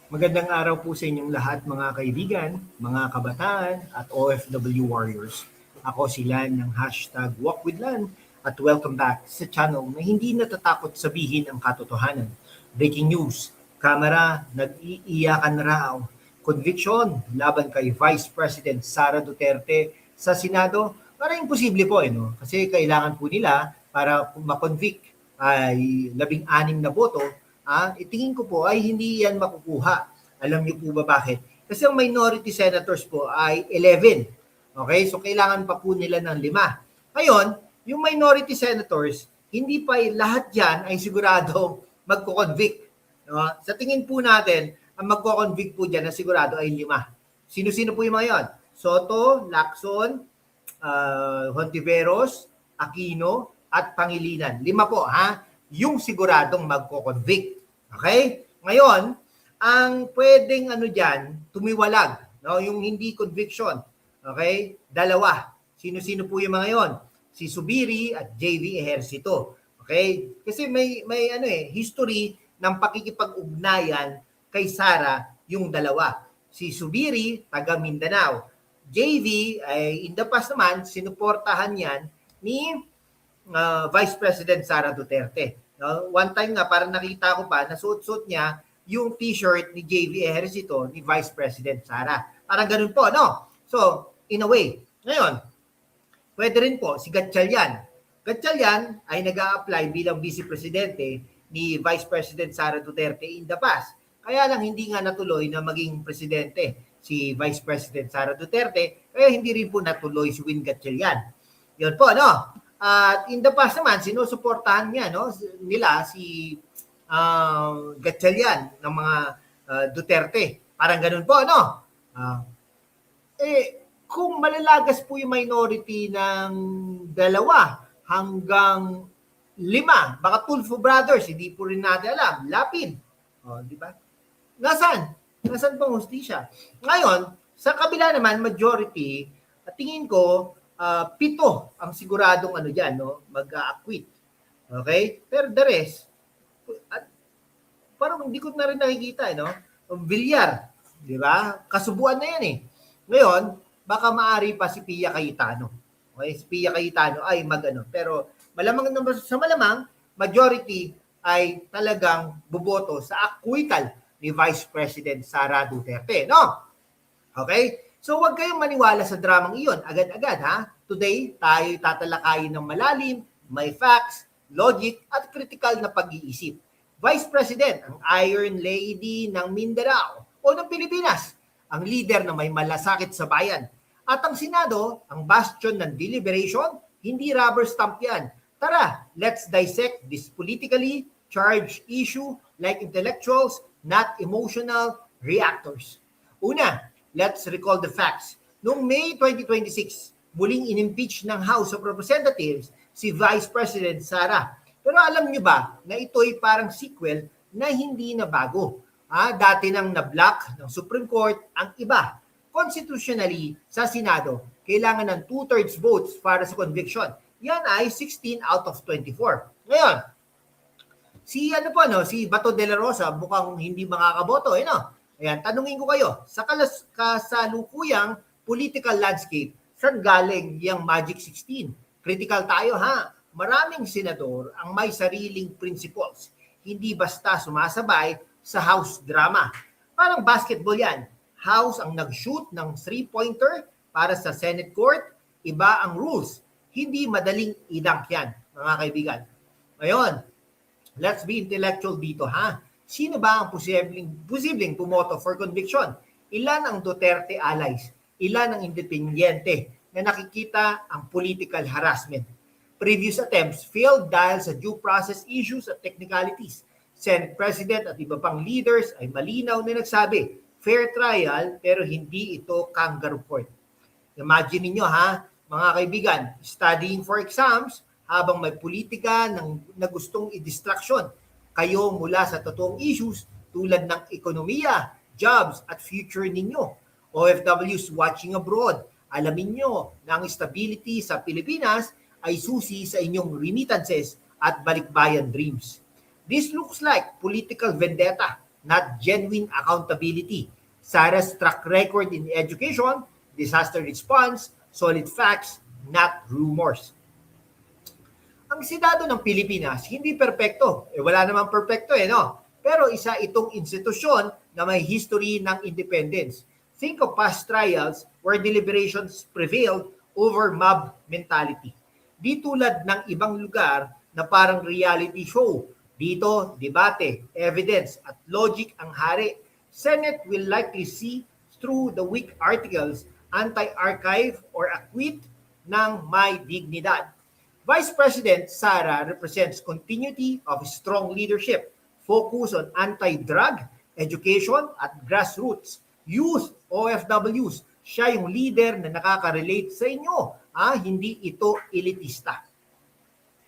Magandang araw po sa inyong lahat mga kaibigan, mga kabataan at OFW warriors. Ako si Lan ng hashtag #WalkWithLan at welcome back sa channel na hindi natatakot sabihin ang katotohanan. Breaking news, kamera, nag-iiyakan raw. Conviction laban kay Vice President Sara Duterte sa Senado. Parang imposible po no? Kasi kailangan po nila para makonvict ay 16 na boto, tingin ko po ay hindi yan makukuha. Alam niyo po ba bakit? Kasi ang minority senators po ay 11. Okay? So kailangan pa po nila ng 5. Ngayon, yung minority senators, hindi pa lahat yan ay sigurado magko-convict. No? Sa tingin po natin, ang magko-convict po dyan na sigurado ay 5. Sino-sino po yung mga yun? Soto, Lacson, Hontiveros, Aquino, at Pangilinan. 5 po, ha? Yung siguradong magko-convict. Okay? Ngayon, ang pwedeng dyan, tumiwalag, no? Yung hindi conviction. Okay? 2. Sino-sino po yung mga yon? Si Subiri at JV Ejercito. Okay? Kasi may history ng pakikipag-ugnayan kay Sara yung 2. Si Subiri, taga Mindanao. JV ay in the past naman, sinuportahan yan ni Vice President Sara Duterte. No? One time nga, parang nakita ko pa, nasuot-suot niya yung t-shirt ni JV Ejercito ni Vice President Sara. Parang ganun po, no? So, in a way. Ngayon, pwede rin po si Gatchalian. Gatchalian ay nag-a-apply bilang Vice Presidente ni Vice President Sara Duterte in the past. Kaya lang hindi nga natuloy na maging presidente si Vice President Sara Duterte, kaya hindi rin po natuloy si Win Gatchalian. Yun po, no? At in the past naman, sinusuportahan niya nila si Gatchalian ng mga Duterte. Parang ganun po, no? Kung malalagas po yung minority ng 2 hanggang 5, baka Tulfo Brothers, hindi po rin natin alam. Lapid. Di ba? Nasaan pang hustisya? Ngayon, sa kabila naman, majority, tingin ko, 7 ang siguradong dyan, no? Mag-acquit. Okay? Pero the rest, parang hindi ko na rin nakikita, no? Villar, di ba? Kasubuan na yan eh. Ngayon, baka maari pa si Pia Cayetano. Okay? Si Pia Cayetano ay pero malamang sa malamang, majority ay talagang boboto sa acquittal ni Vice President Sara Duterte, no? Okay? So huwag kayong maniwala sa dramang iyon agad-agad, ha? Today, tayo tatalakayin ng malalim, may facts, logic, at critical na pag-iisip. Vice President, ang Iron Lady ng Mindanao o ng Pilipinas, ang leader na may malasakit sa bayan. At ang Senado, ang bastion ng deliberation, hindi rubber stamp yan. Tara, let's dissect this politically charged issue like intellectuals, not emotional reactors. Una, let's recall the facts. Noong May 2026, muling in-impeach ng House of Representatives si Vice President Sara. Pero alam nyo ba na ito'y parang sequel na hindi na bago? Dati nang na-block ng Supreme Court ang iba. Constitutionally, sa Senado, kailangan ng 2/3 votes para sa conviction. Yan ay 16 out of 24. Ngayon, si Bato de la Rosa mukhang hindi makakaboto, no? Ayan, tanungin ko kayo, sa kasalukuyang political landscape, saan galing yung Magic 16? Critical tayo, ha? Maraming senador ang may sariling principles. Hindi basta sumasabay sa House drama. Parang basketball yan. House ang nag-shoot ng 3-pointer para sa Senate Court. Iba ang rules. Hindi madaling i-dunk yan, mga kaibigan. Ngayon, let's be intellectual dito, ha? Sino ba ang posibleng pumoto for conviction? Ilan ang Duterte allies? Ilan ang independyente na nakikita ang political harassment? Previous attempts failed dahil sa due process issues at technicalities. Senate President at iba pang leaders ay malinaw na nagsabi, fair trial pero hindi ito kangaroo court. Imagine niyo, ha, mga kaibigan, studying for exams habang may politika na gustong i-distraction kayo mula sa totoong issues tulad ng ekonomiya, jobs at future ninyo. OFWs watching abroad, alamin nyo na ang stability sa Pilipinas ay susi sa inyong remittances at balikbayan dreams. This looks like political vendetta not genuine accountability. Sara's track record in education, disaster response, solid facts, not rumors. Ang Senado ng Pilipinas, hindi perpekto. Wala namang perpekto no? Pero isa itong institusyon na may history ng independence. Think of past trials where deliberations prevailed over mob mentality. Di tulad ng ibang lugar na parang reality show. Dito, debate, evidence, at logic ang hari. Senate will likely see through the weak articles, anti-archive, or acquit ng may dignidad. Vice President Sara represents continuity of strong leadership, focus on anti-drug, education, at grassroots, youth, OFWs. Siya yung leader na nakaka-relate sa inyo. Hindi ito elitista.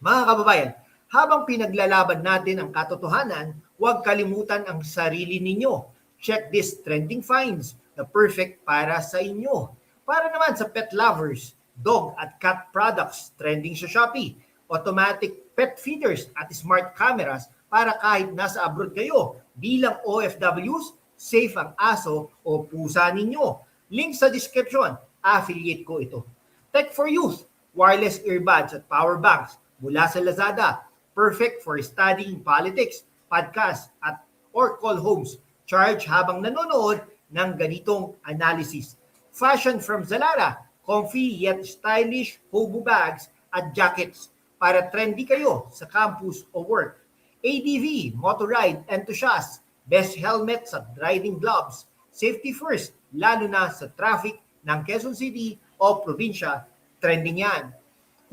Mga kababayan, habang pinaglalaban natin ang katotohanan, huwag kalimutan ang sarili ninyo. Check this trending finds, the perfect para sa inyo. Para naman sa pet lovers, dog at cat products trending sa Shopee, automatic pet feeders at smart cameras para kahit nasa abroad kayo bilang OFWs, safe ang aso o pusa ninyo. Link sa description, affiliate ko ito. Tech for Youth, wireless earbuds at power banks mula sa Lazada, perfect for studying politics, podcast at or call homes. Charge habang nanonood ng ganitong analysis. Fashion from Zalora, comfy yet stylish hobo bags at jackets para trendy kayo sa campus o work. ADV, motorride enthusiasts, best helmets at riding gloves. Safety first, lalo na sa traffic ng Quezon City o probinsya, trending yan.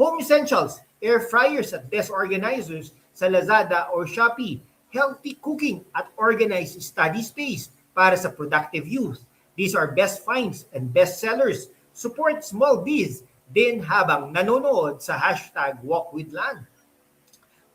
Home essentials, air fryers at desk organizers sa Lazada or Shopee. Healthy cooking at organized study space para sa productive youth. These are best finds and best sellers. Support small biz din habang nanonood sa hashtag #WalkWithLan.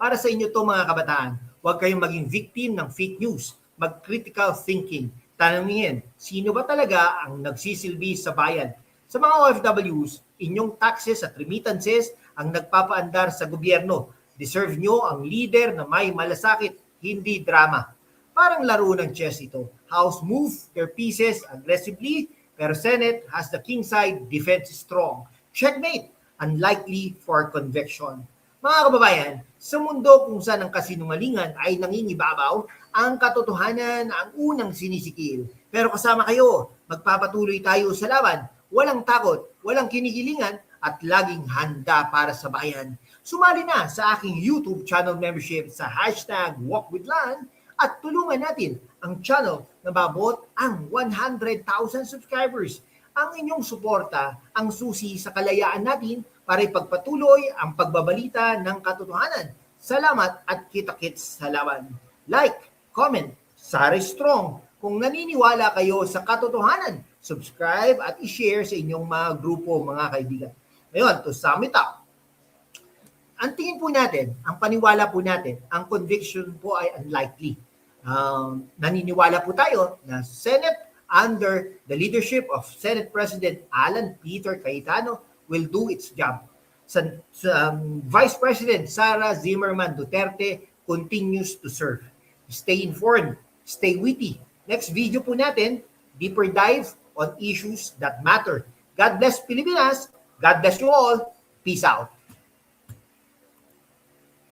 Para sa inyo to mga kabataan, huwag kayong maging victim ng fake news. Mag-critical thinking. Tanungin, sino ba talaga ang nagsisilbi sa bayan? Sa mga OFWs, inyong taxes at remittances ang nagpapaandar sa gobyerno. Deserve nyo ang leader na may malasakit, hindi drama. Parang laro ng chess ito. House move their pieces aggressively, pero Senate has the king side, defense strong. Checkmate, unlikely for conviction. Mga kababayan, sa mundo kung saan ang kasinungalingan ay nangingibabaw, ang katotohanan ang unang sinisikil. Pero kasama kayo, magpapatuloy tayo sa laban. Walang takot, walang kinikilingan, at laging handa para sa bayan. Sumali na sa aking YouTube channel membership sa hashtag #WalkWithLan at tulungan natin ang channel na babot ang 100,000 subscribers. Ang inyong suporta ang susi sa kalayaan natin para ipagpatuloy ang pagbabalita ng katotohanan. Salamat at kita-kits sa laban. Like, comment, Sara Strong. Kung naniniwala kayo sa katotohanan, subscribe at i-share sa inyong mga grupo, mga kaibigan. Ngayon, to sum it up, ang tingin po natin, ang paniwala po natin, ang conviction po ay unlikely. Naniniwala po tayo na Senate under the leadership of Senate President Alan Peter Cayetano will do its job. Vice President Sara Zimmerman Duterte continues to serve. Stay informed, stay witty. Next video po natin, deeper dive on issues that matter. God bless Pilipinas. God bless you all. Peace out.